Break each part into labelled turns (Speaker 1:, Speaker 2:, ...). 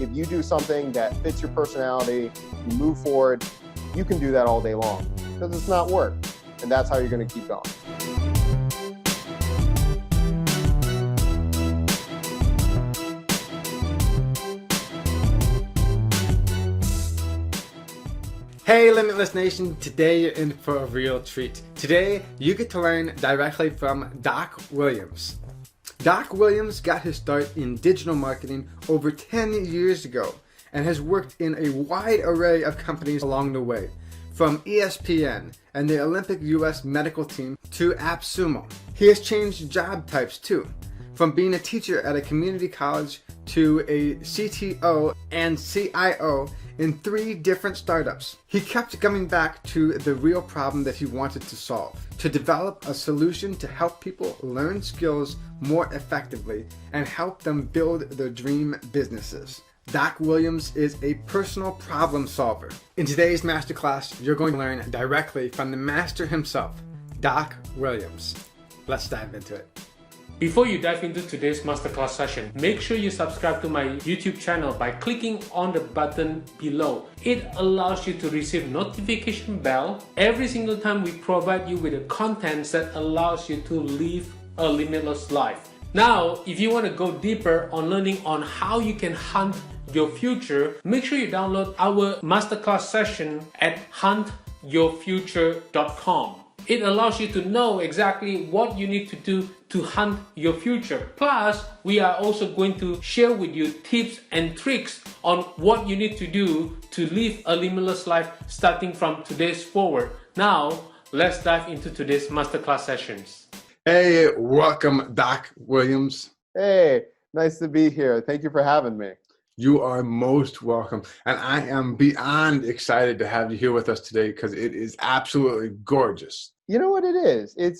Speaker 1: if you do something that fits your personality, you move forward, you can do that all day long because it's not work. And that's how you're going to keep going.
Speaker 2: Hey Limitless Nation, today you're in for a real treat. Today you get to learn directly from Doc Williams. Doc Williams got his start in digital marketing over 10 years ago and has worked in a wide array of companies along the way, from ESPN and the Olympic US medical team to AppSumo. He has changed job types too, from being a teacher at a community college to a CTO and CIO in 3 different startups. He kept coming back to the real problem that he wanted to solve, to develop a solution to help people learn skills more effectively and help them build their dream businesses. Doc Williams is a personal problem solver. In today's masterclass, you're going to learn directly from the master himself, Doc Williams. Let's dive into it.
Speaker 3: Before you dive into today's masterclass session, make sure you subscribe to my YouTube channel by clicking on the button below. It allows you to receive notification bell every single time we provide you with the content that allows you to live a limitless life. Now, if you want to go deeper on learning on how you can hunt your future, make sure you download our masterclass session at huntyourfuture.com. It allows you to know exactly what you need to do to hunt your future. Plus, we are also going to share with you tips and tricks on what you need to do to live a limitless life starting from today's forward. Now, let's dive into today's masterclass sessions.
Speaker 2: Hey, welcome Doc Williams.
Speaker 1: Hey, nice to be here. Thank you for having me.
Speaker 2: You are most welcome. And I am beyond excited to have you here with us today because it is absolutely gorgeous.
Speaker 1: You know what it is? It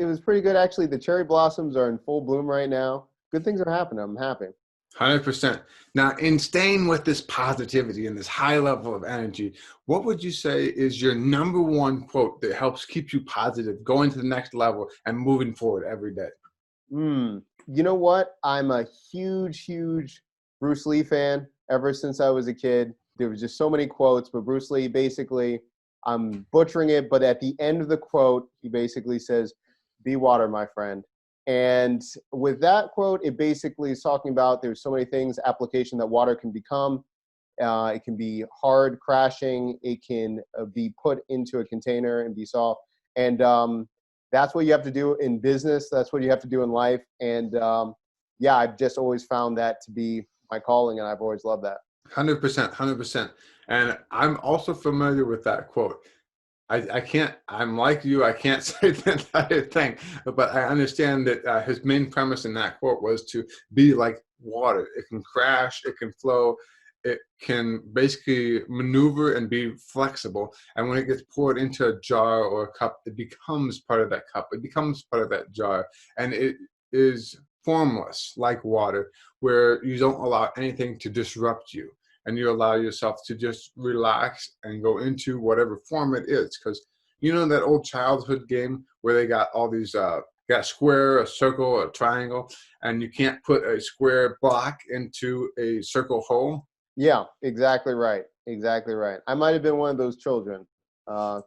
Speaker 1: was pretty good actually. The cherry blossoms are in full bloom right now. Good things are happening. I'm happy.
Speaker 2: 100%. Now, in staying with this positivity and this high level of energy, what would you say is your number one quote that helps keep you positive, going to the next level and moving forward every day?
Speaker 1: You know what? I'm a huge Bruce Lee fan ever since I was a kid. There was just so many quotes, but Bruce Lee basically, I'm butchering it, but at the end of the quote, he basically says, "Be water, my friend." And with that quote, it basically is talking about there's so many things, application that water can become. It can be hard, crashing. It can be put into a container and be soft. And that's what you have to do in business. That's what you have to do in life. And yeah, I've just always found that to be my calling, and I've always loved that.
Speaker 2: 100%. And I'm also familiar with that quote. I can't, I'm like you, I can't say the entire thing, but I understand that his main premise in that quote was to be like water. It can crash, it can flow, it can basically maneuver and be flexible. And when it gets poured into a jar or a cup, it becomes part of that cup. It becomes part of that jar. And it is formless like water, where you don't allow anything to disrupt you. And you allow yourself to just relax and go into whatever form it is. Because you know that old childhood game where they got all these, got a square, a circle, a triangle, and you can't put a square block into a circle hole?
Speaker 1: Yeah, exactly right. Exactly right. I might have been one of those children,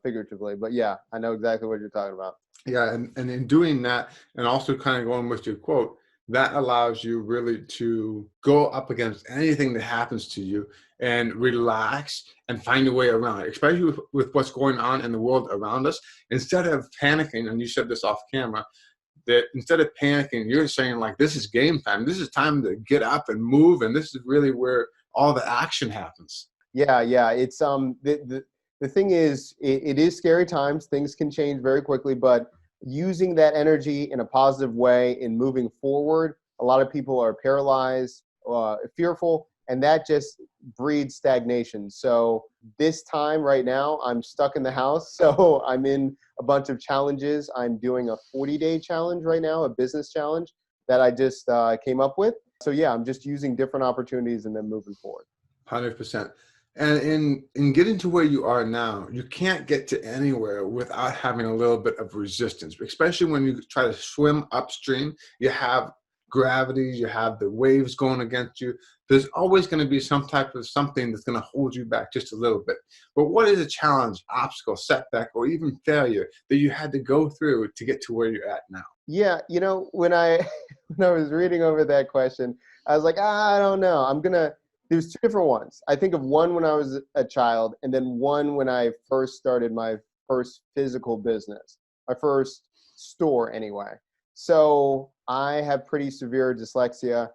Speaker 1: figuratively, but yeah, I know exactly what you're talking about.
Speaker 2: Yeah, and in doing that, and also kind of going with your quote, that allows you really to go up against anything that happens to you and relax and find a way around it, especially with what's going on in the world around us. Instead of panicking, and you said this off camera, that instead of panicking, you're saying like, this is game time. This is time to get up and move. And this is really where all the action happens.
Speaker 1: Yeah. It's the thing is, it is scary times. Things can change very quickly, but using that energy in a positive way in moving forward, a lot of people are paralyzed, fearful, and that just breeds stagnation. So this time right now, I'm stuck in the house. So I'm in a bunch of challenges. I'm doing a 40-day challenge right now, a business challenge that I just came up with. So yeah, I'm just using different opportunities and then moving forward.
Speaker 2: 100%. And in getting to where you are now, you can't get to anywhere without having a little bit of resistance, especially when you try to swim upstream. You have gravity, you have the waves going against you. There's always going to be some type of something that's going to hold you back just a little bit. But what is a challenge, obstacle, setback, or even failure that you had to go through to get to where you're at now?
Speaker 1: Yeah, when I when I was reading over that question, I was like, I don't know. There's two different ones. I think of one when I was a child, and then one when I first started my first physical business, my first store anyway. So I have pretty severe dyslexia,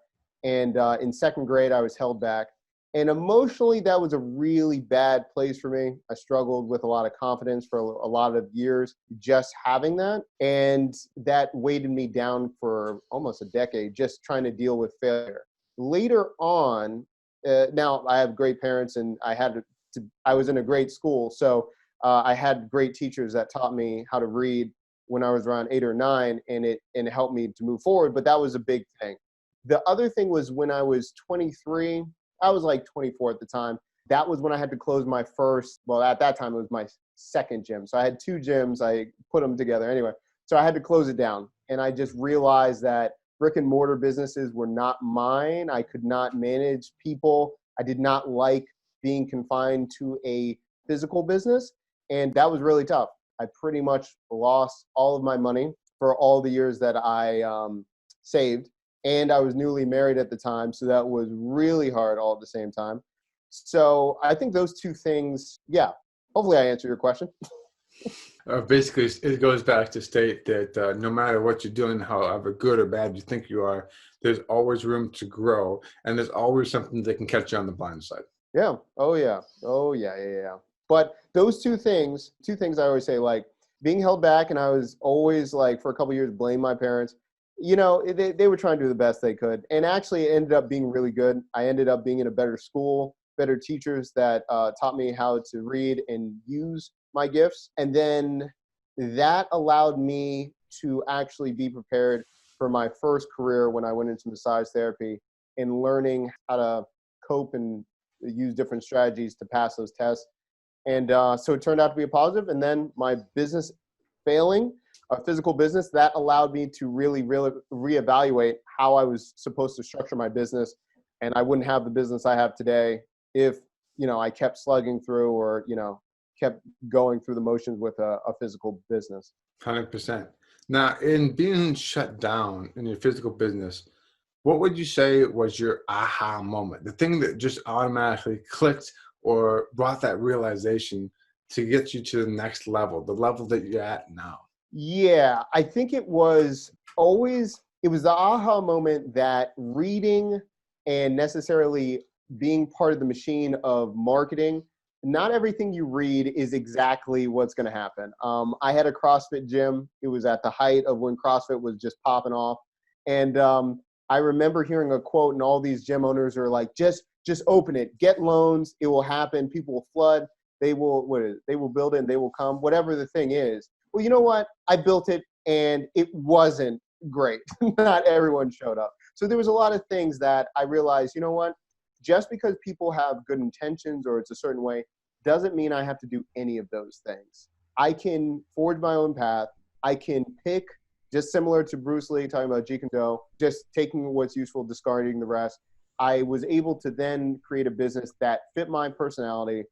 Speaker 1: and in second grade I was held back. And emotionally, that was a really bad place for me. I struggled with a lot of confidence for a lot of years, just having that. And that weighted me down for almost a decade, just trying to deal with failure. Later on, now I have great parents, and I was in a great school. So I had great teachers that taught me how to read when I was around 8 or 9, and it helped me to move forward. But that was a big thing. The other thing was when I was 23, I was like 24 at the time. That was when I had to close my first, well, at that time it was my second gym. So I had 2 gyms, I put them together anyway. So I had to close it down. And I just realized that brick and mortar businesses were not mine. I could not manage people. I did not like being confined to a physical business. And that was really tough. I pretty much lost all of my money for all the years that I saved. And I was newly married at the time, so that was really hard all at the same time. So I think those two things, yeah, hopefully I answered your question.
Speaker 2: Basically, it goes back to state that no matter what you're doing, however good or bad you think you are, there's always room to grow, and there's always something that can catch you on the blind side.
Speaker 1: Yeah. Oh, yeah. Oh, yeah. But those two things I always say, like being held back, and I was always like, for a couple of years, blame my parents. They were trying to do the best they could. And actually it ended up being really good. I ended up being in a better school, better teachers that taught me how to read and use my gifts. And then that allowed me to actually be prepared for my first career when I went into massage therapy, and learning how to cope and use different strategies to pass those tests. And so it turned out to be a positive. And then my business failing, a physical business, that allowed me to really reevaluate how I was supposed to structure my business. And I wouldn't have the business I have today if, I kept slugging through or, kept going through the motions with a physical business.
Speaker 2: 100%. Now, in being shut down in your physical business, what would you say was your aha moment? The thing that just automatically clicked or brought that realization to get you to the next level, the level that you're at now?
Speaker 1: Yeah, I think it was the aha moment that reading and necessarily being part of the machine of marketing, not everything you read is exactly what's going to happen. I had a CrossFit gym. It was at the height of when CrossFit was just popping off. And I remember hearing a quote, and all these gym owners are like, just open it, get loans, it will happen, people will flood, they will build it and they will come, whatever the thing is. Well, you know what? I built it and it wasn't great. Not everyone showed up. So there was a lot of things that I realized, you know what? Just because people have good intentions or it's a certain way doesn't mean I have to do any of those things. I can forge my own path. I can pick, just similar to Bruce Lee talking about Jeet Kune Do, just taking what's useful, discarding the rest. I was able to then create a business that fit my personality,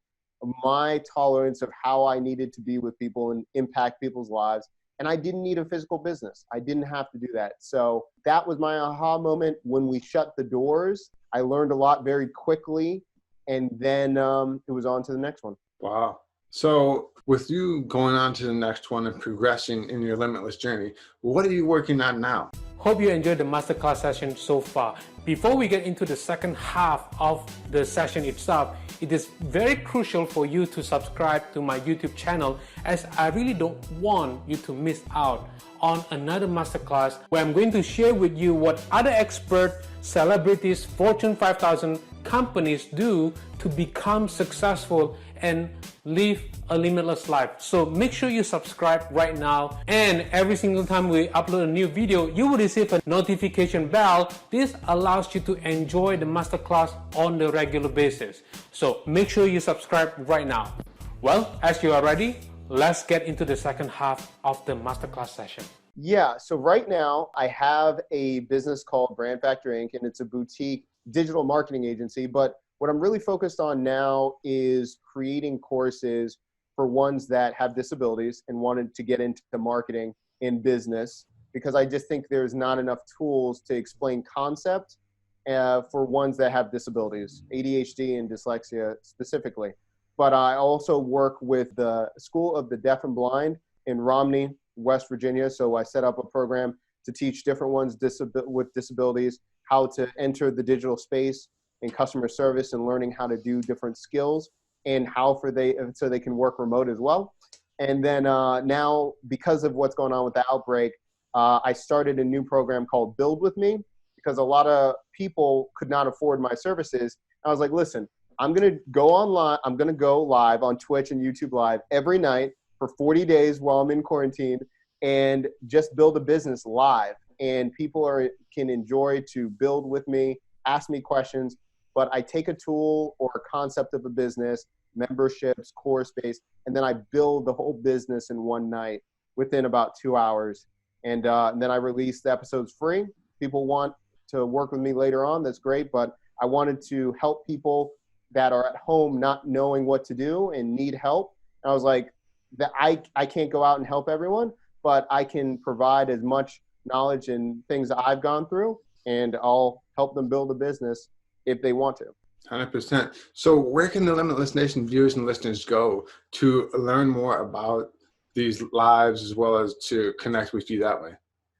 Speaker 1: my tolerance of how I needed to be with people and impact people's lives. And I didn't need a physical business. I didn't have to do that. So that was my aha moment when we shut the doors. I learned a lot very quickly, and then it was on to the next one.
Speaker 2: Wow. So with you going on to the next one and progressing in your limitless journey, what are you working on now?
Speaker 3: Hope you enjoyed the masterclass session so far. Before we get into the second half of the session itself, it is very crucial for you to subscribe to my YouTube channel, as I really don't want you to miss out on another masterclass where I'm going to share with you what other expert celebrities, Fortune 5000 companies do to become successful and live a limitless life. So make sure you subscribe right now, and every single time we upload a new video, you will receive a notification bell. This allows you to enjoy the masterclass on the regular basis. So make sure you subscribe right now. Well, as you are ready, let's get into the second half of the masterclass session.
Speaker 1: Yeah. So right now I have a business called Brand Factor Inc. and it's a boutique digital marketing agency. But what I'm really focused on now is creating courses for ones that have disabilities and wanted to get into marketing in business, because I just think there's not enough tools to explain concept for ones that have disabilities, ADHD and dyslexia specifically. But I also work with the School of the Deaf and Blind in Romney, West Virginia. So I set up a program to teach different ones with disabilities how to enter the digital space in customer service and learning how to do different skills and so they can work remote as well. And then now, because of what's going on with the outbreak, I started a new program called Build With Me, because a lot of people could not afford my services. I was like, listen, I'm going to go online. I'm going to go live on Twitch and YouTube Live every night for 40 days while I'm in quarantine and just build a business live. And people can enjoy to build with me, ask me questions, but I take a tool or a concept of a business, memberships, course base, and then I build the whole business in one night within about 2 hours. And then I release the episodes free. People want to work with me later on, that's great, but I wanted to help people that are at home not knowing what to do and need help. And I was like, that I can't go out and help everyone, but I can provide as much knowledge and things that I've gone through, and I'll help them build a business if they want to.
Speaker 2: 100%. So where can the Limitless Nation viewers and listeners go to learn more about these lives as well as to connect with you that way?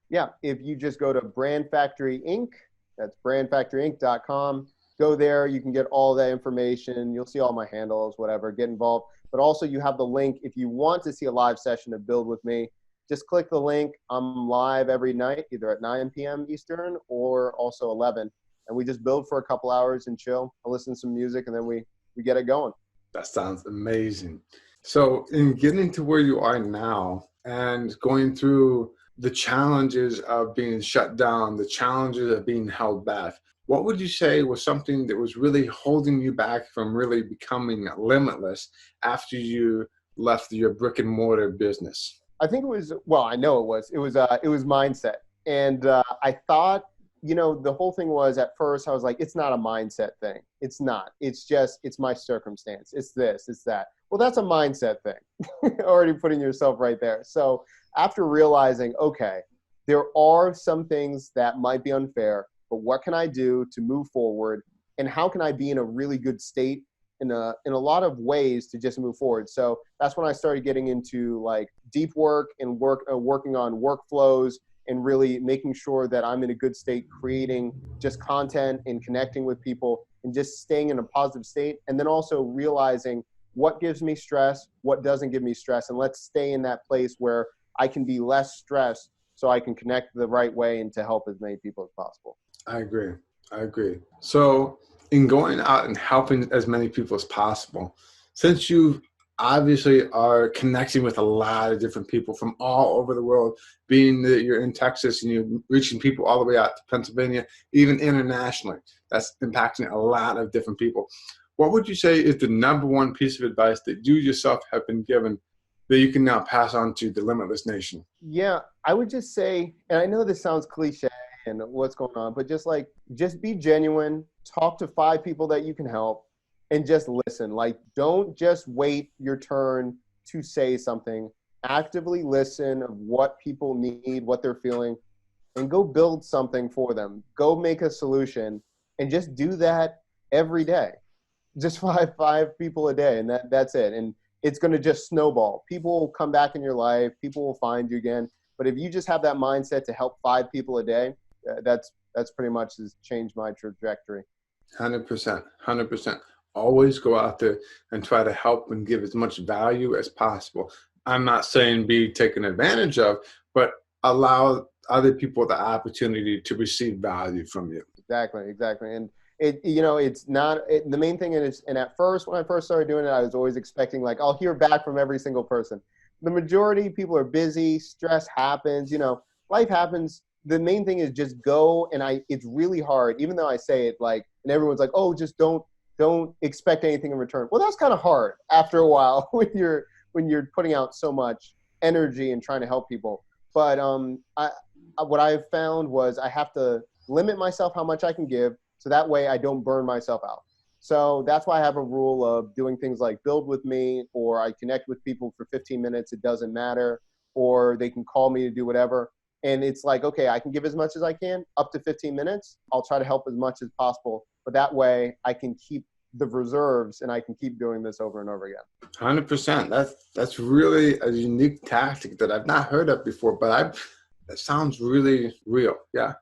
Speaker 1: Yeah, if you just go to Brand Factory Inc., that's brandfactoryinc.com. Go there, you can get all that information. You'll see all my handles, whatever, get involved. But also you have the link if you want to see a live session of Build With Me. Just click the link. I'm live every night, either at 9 p.m. Eastern or also 11. And we just build for a couple hours and chill. I listen to some music and then we get it going.
Speaker 2: That sounds amazing. So in getting to where you are now and going through the challenges of being shut down, the challenges of being held back, what would you say was something that was really holding you back from really becoming limitless after you left your brick and mortar business?
Speaker 1: I think it was, well, I know it was mindset. And I thought, the whole thing was, at first I was like, it's not a mindset thing. It's not, it's my circumstance. It's this, it's that. Well, that's a mindset thing. Already putting yourself right there. So after realizing, okay, there are some things that might be unfair, but what can I do to move forward? And how can I be in a really good state in a lot of ways to just move forward? So that's when I started getting into like deep work and working on workflows and really making sure that I'm in a good state, creating just content and connecting with people and just staying in a positive state. And then also realizing what gives me stress, what doesn't give me stress. And let's stay in that place where I can be less stressed so I can connect the right way and to help as many people as possible.
Speaker 2: I agree. So in going out and helping as many people as possible, since you obviously are connecting with a lot of different people from all over the world, being that you're in Texas and you're reaching people all the way out to Pennsylvania, even internationally, that's impacting a lot of different people. What would you say is the number one piece of advice that you yourself have been given that you can now pass on to the Limitless Nation?
Speaker 1: Yeah, I would just say, and I know this sounds cliche and what's going on, but just be genuine, talk to 5 people that you can help, and just listen. Like, don't just wait your turn to say something. Actively listen of what people need, what they're feeling, and go build something for them. Go make a solution, and just do that every day. Just five people a day, and that's it. And it's going to just snowball. People will come back in your life. People will find you again. But if you just have that mindset to help 5 people a day, that's pretty much has changed my trajectory.
Speaker 2: 100%, 100%. Always go out there and try to help and give as much value as possible. I'm not saying be taken advantage of, but allow other people the opportunity to receive value from you.
Speaker 1: Exactly. And it's not, the main thing is, and at first, when I first started doing it, I was always expecting like, I'll hear back from every single person. The majority, people are busy, stress happens, life happens. The main thing is just go, and it's really hard, even though I say it like, and everyone's like, oh, just don't expect anything in return. Well, that's kind of hard after a while when you're putting out so much energy and trying to help people. But what I found was I have to limit myself how much I can give, so that way I don't burn myself out. So that's why I have a rule of doing things like build with me, or I connect with people for 15 minutes. It doesn't matter, or they can call me to do whatever. And it's like, okay, I can give as much as I can, up to 15 minutes. I'll try to help as much as possible. But that way I can keep the reserves and I can keep doing this over and over again.
Speaker 2: 100%. That's really a unique tactic that I've not heard of before, but that sounds really real. Yeah.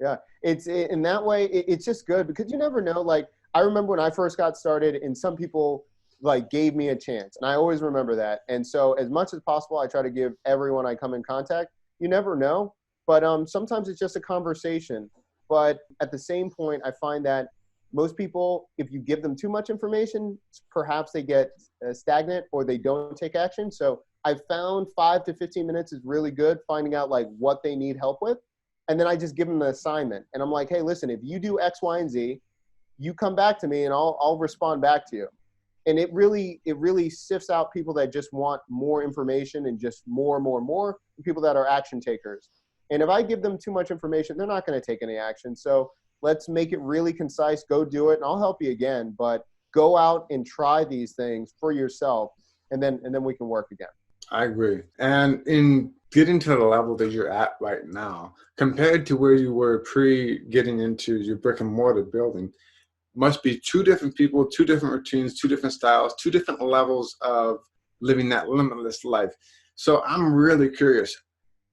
Speaker 1: Yeah. It's in that way, it's just good because you never know. Like, I remember when I first got started and some people like gave me a chance, and I always remember that. And so as much as possible, I try to give everyone I come in contact. You never know, but sometimes it's just a conversation. But at the same point, I find that most people, if you give them too much information, perhaps they get stagnant or they don't take action. So I found 5 to 15 minutes is really good, finding out like what they need help with. And then I just give them the assignment. And I'm like, hey, listen, if you do X, Y, and Z, you come back to me and I'll respond back to you. And it really sifts out people that just want more information and just more, and people that are action takers. And if I give them too much information, they're not going to take any action. So let's make it really concise. Go do it, and I'll help you again. But go out and try these things for yourself, and then we can work again.
Speaker 2: I agree. And in getting to the level that you're at right now, compared to where you were getting into your brick and mortar building, must be two different people, two different routines, two different styles, two different levels of living that limitless life. So I'm really curious,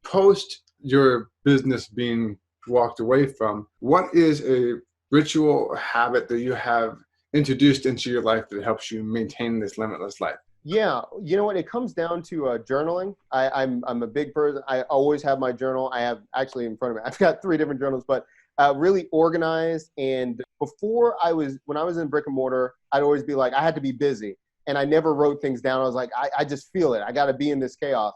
Speaker 2: post your business being walked away from, what is a ritual or habit that you have introduced into your life that helps you maintain this limitless life?
Speaker 1: Yeah, you know what? It comes down to journaling. I'm a big person. I always have my journal. I have actually in front of me. I've got 3 different journals, but really organized. And when I was in brick and mortar, I'd always be like, I had to be busy, and I never wrote things down. I was like, I just feel it. I got to be in this chaos.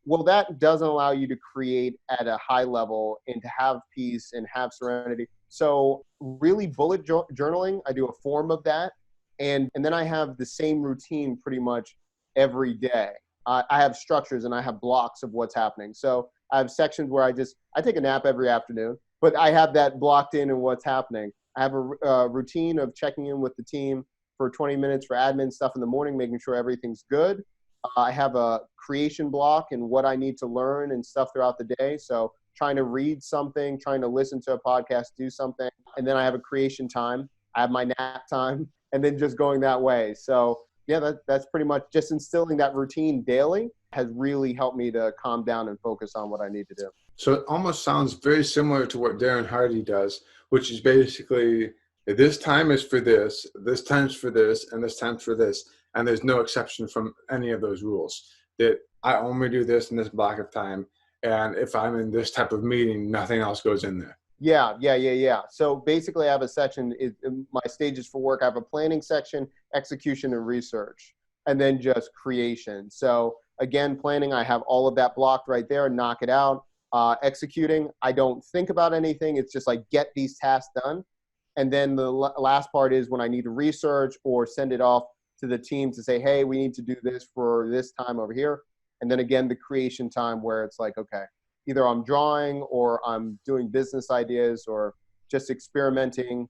Speaker 1: Well, that doesn't allow you to create at a high level and to have peace and have serenity. So really bullet journaling, I do a form of that. And then I have the same routine pretty much every day. I have structures and I have blocks of what's happening. So I have sections where I take a nap every afternoon, but I have that blocked in and what's happening. I have a routine of checking in with the team for 20 minutes for admin stuff in the morning, making sure everything's good. I have a creation block and what I need to learn and stuff throughout the day. So trying to read something, trying to listen to a podcast, do something. And then I have a creation time. I have my nap time, and then just going that way. So yeah, that's pretty much just instilling that routine daily has really helped me to calm down and focus on what I need to do.
Speaker 2: So it almost sounds very similar to what Darren Hardy does, which is basically this time is for this time's for this, and this time's for this. And there's no exception from any of those rules. That I only do this in this block of time. And if I'm in this type of meeting, nothing else goes in there.
Speaker 1: Yeah. So basically I have a section, my stages for work. I have a planning section, execution and research, and then just creation. So again, planning, I have all of that blocked right there, knock it out. Executing, I don't think about anything. It's just like get these tasks done. And then the last part is when I need to research or send it off to the team to say, hey, we need to do this for this time over here. And then again, the creation time where it's like, okay, either I'm drawing or I'm doing business ideas or just experimenting.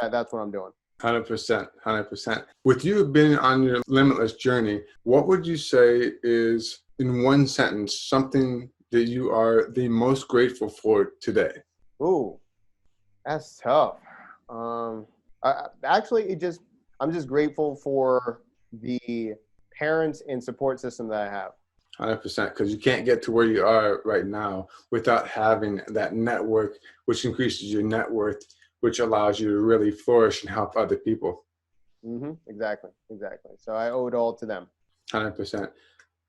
Speaker 1: That's what I'm doing.
Speaker 2: 100%. With you being on your limitless journey, what would you say is, in one sentence, something that you are the most grateful for today?
Speaker 1: Ooh, that's tough. I'm just grateful for the parents and support system that I have.
Speaker 2: 100%, because you can't get to where you are right now without having that network, which increases your net worth, which allows you to really flourish and help other people.
Speaker 1: Exactly. So I owe it all to them.
Speaker 2: 100%.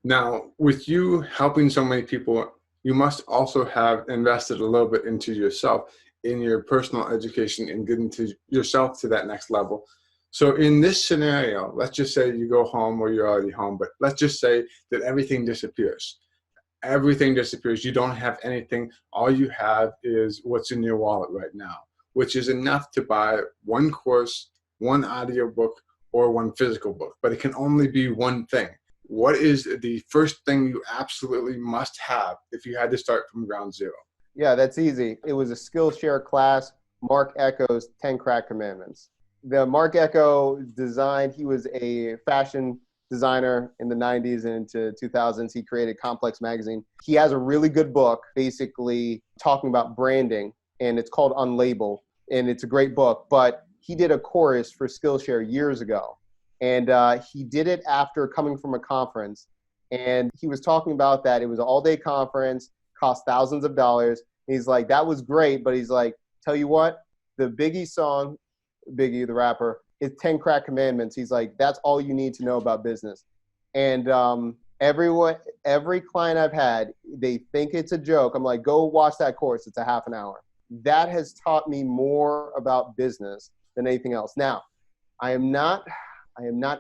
Speaker 2: Now, with you helping so many people, you must also have invested a little bit into yourself in your personal education and getting to yourself to that next level. So in this scenario, let's just say you go home or you're already home, but let's just say that everything disappears. Everything disappears. You don't have anything. All you have is what's in your wallet right now, which is enough to buy one course, one audiobook, or one physical book, but it can only be one thing. what is the first thing you absolutely must have if you had to start from ground zero?
Speaker 1: Yeah, that's easy. It was a Skillshare class, Mark Echo's 10 Crack Commandments. The Mark Echo designed, he was a fashion designer in the 90s and into 2000s. He created Complex Magazine. He has a really good book basically talking about branding, and it's called Unlabel, and it's a great book. But he did a course for Skillshare years ago, and he did it after coming from a conference. And he was talking about that. It was an all-day conference, cost thousands of dollars. He's like, that was great, but he's like, tell you what, the Biggie song, Biggie, the rapper, is 10 Crack Commandments. He's like, that's all you need to know about business. And every client I've had, they think it's a joke. I'm like, go watch that course. It's a half an hour. That has taught me more about business than anything else. Now, I am not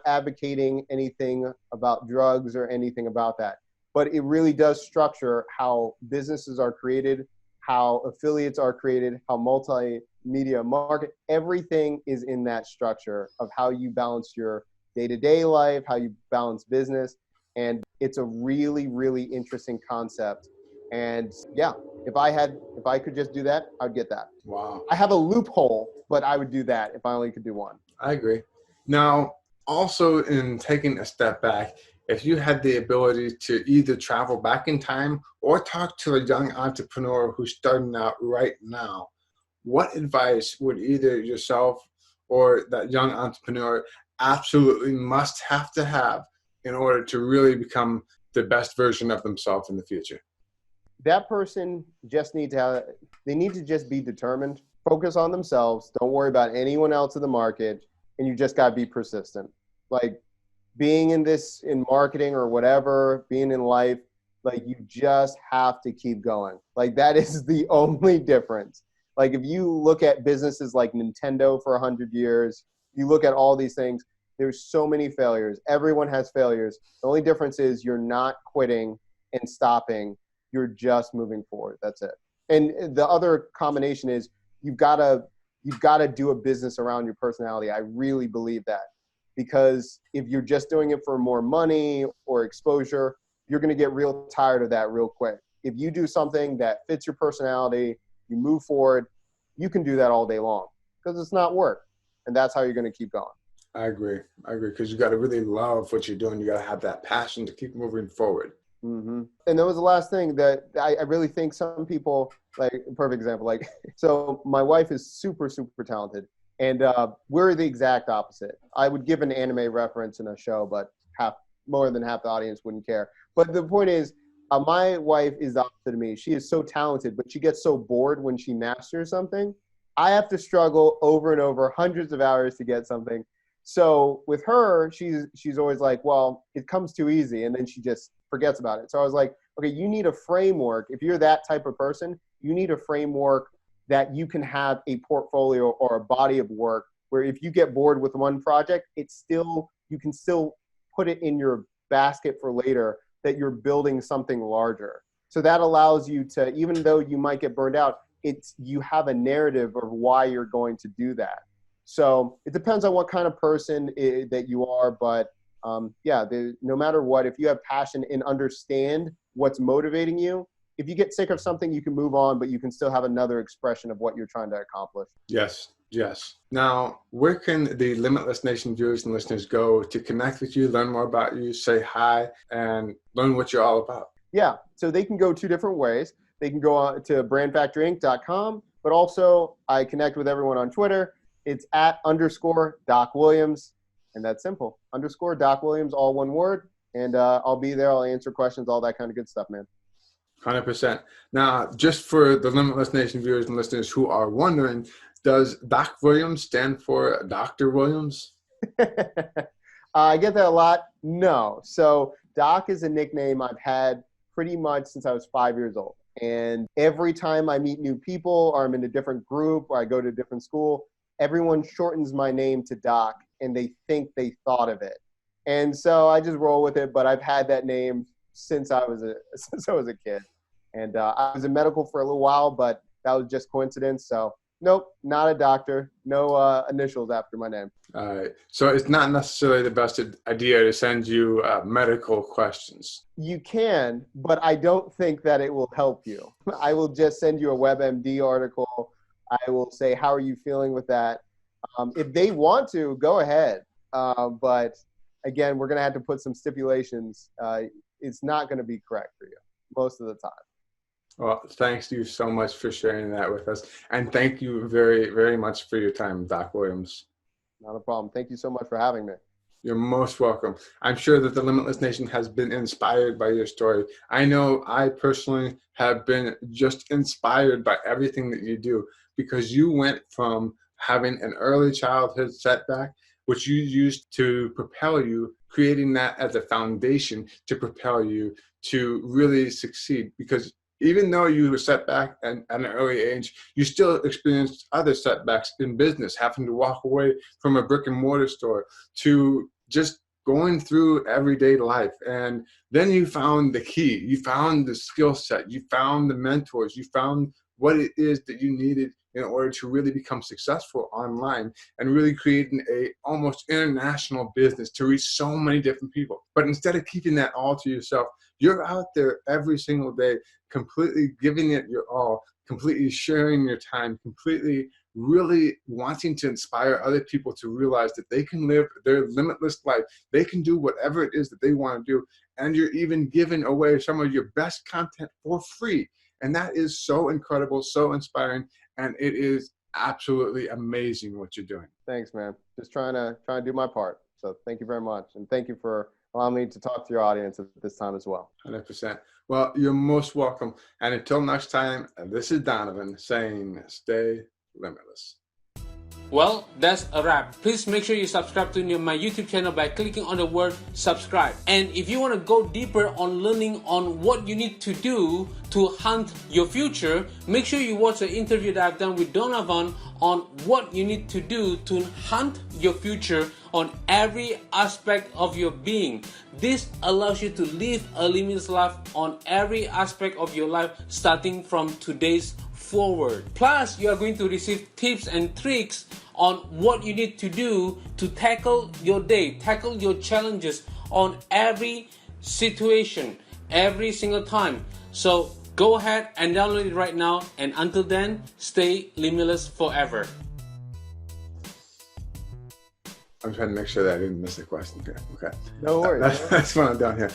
Speaker 1: advocating anything about drugs or anything about that, but it really does structure how businesses are created, how affiliates are created, how multimedia market, everything is in that structure of how you balance your day-to-day life, how you balance business. And it's a really, really interesting concept. And yeah, if I could just do that, I'd get that.
Speaker 2: Wow.
Speaker 1: I have a loophole, but I would do that if I only could do one.
Speaker 2: I agree. Now, also in taking a step back, if you had the ability to either travel back in time or talk to a young entrepreneur who's starting out right now, what advice would either yourself or that young entrepreneur absolutely must have to have in order to really become the best version of themselves in the future?
Speaker 1: That person just need to just be determined, focus on themselves, don't worry about anyone else in the market, and you just got to be persistent. Like being in marketing or whatever, being in life, like you just have to keep going. Like that is the only difference. Like if you look at businesses like Nintendo for 100 years, you look at all these things, there's so many failures. Everyone has failures. The only difference is you're not quitting and stopping. You're just moving forward. That's it. And the other combination is you've got to do a business around your personality. I really believe that, because if you're just doing it for more money or exposure, you're going to get real tired of that real quick. If you do something that fits your personality, you move forward, you can do that all day long because it's not work. And that's how you're going to keep going.
Speaker 2: I agree. Because you got to really love what you're doing. You got to have that passion to keep moving forward.
Speaker 1: Mm-hmm. And that was the last thing that I really think some people, like a perfect example, like, so my wife is super, super talented, and we're the exact opposite. I would give an anime reference in a show, but more than half the audience wouldn't care. But the point is, my wife is the opposite of me. She is so talented, but she gets so bored when she masters something. I have to struggle over and over hundreds of hours to get something. So with her, she's always like, well, it comes too easy. And then she just forgets about it. So I was like, okay, you need a framework. If you're that type of person, you need a framework that you can have a portfolio or a body of work where if you get bored with one project, you can still put it in your basket for later, that you're building something larger. So that allows you to, even though you might get burned out, you have a narrative of why you're going to do that. So it depends on what kind of person that you are, but no matter what, if you have passion and understand what's motivating you, if you get sick of something, you can move on, but you can still have another expression of what you're trying to accomplish.
Speaker 2: Yes. Now, where can the Limitless Nation viewers and listeners go to connect with you, learn more about you, say hi, and learn what you're all about? Yeah.
Speaker 1: So they can go two different ways. They can go on to brandfactorinc.com, but also I connect with everyone on Twitter. It's @_Doc Williams, and that's simple. _Doc Williams, all one word. And I'll be there. I'll answer questions, all that kind of good stuff, man.
Speaker 2: 100%. Now, just for the Limitless Nation viewers and listeners who are wondering, does Doc Williams stand for Dr. Williams?
Speaker 1: I get that a lot. No. So Doc is a nickname I've had pretty much since I was 5 years old. And every time I meet new people or I'm in a different group or I go to a different school, everyone shortens my name to Doc and they think they thought of it. And so I just roll with it, but I've had that name since I was a kid. And I was in medical for a little while, but that was just coincidence. So Nope, not a doctor. No initials after my name.
Speaker 2: All right. So it's not necessarily the best idea to send you medical questions.
Speaker 1: You can, but I don't think that it will help you. I will just send you a WebMD article. I will say, how are you feeling with that? If they want to, go ahead. But again, we're going to have to put some stipulations. It's not going to be correct for you most of the time.
Speaker 2: Well, thanks you so much for sharing that with us. And thank you very, very much for your time, Doc Williams.
Speaker 1: Not a problem. Thank you so much for having me.
Speaker 2: You're most welcome. I'm sure that the Limitless Nation has been inspired by your story. I know I personally have been just inspired by everything that you do, because you went from having an early childhood setback, which you used to propel you, creating that as a foundation to propel you to really succeed. Because even though you were set back at an early age, you still experienced other setbacks in business, having to walk away from a brick and mortar store to just going through everyday life. And then you found the key, you found the skill set, you found the mentors, you found what it is that you needed in order to really become successful online and really creating a almost international business to reach so many different people. But instead of keeping that all to yourself, you're out there every single day, completely giving it your all, completely sharing your time, completely really wanting to inspire other people to realize that they can live their limitless life. They can do whatever it is that they want to do. And you're even giving away some of your best content for free. And that is so incredible, so inspiring. And it is absolutely amazing what you're doing.
Speaker 1: Thanks, man. Just trying to do my part. So thank you very much. And thank you for allowing me to talk to your audience at this time as well.
Speaker 2: 100%. Well, you're most welcome. And until next time, this is Donovan saying, stay limitless.
Speaker 3: Well, that's a wrap. Please make sure you subscribe to my YouTube channel by clicking on the word subscribe. And if you want to go deeper on learning on what you need to do to hunt your future, make sure you watch the interview that I've done with Donovan on what you need to do to hunt your future on every aspect of your being. This allows you to live a limitless life on every aspect of your life, starting from today's forward. Plus, you are going to receive tips and tricks on what you need to do to tackle your day, tackle your challenges on every situation, every single time. So go ahead and download it right now. And until then, stay limitless forever.
Speaker 2: I'm trying to make sure that I didn't miss a question here. Okay.
Speaker 1: No worries.
Speaker 2: That's what I'm down here.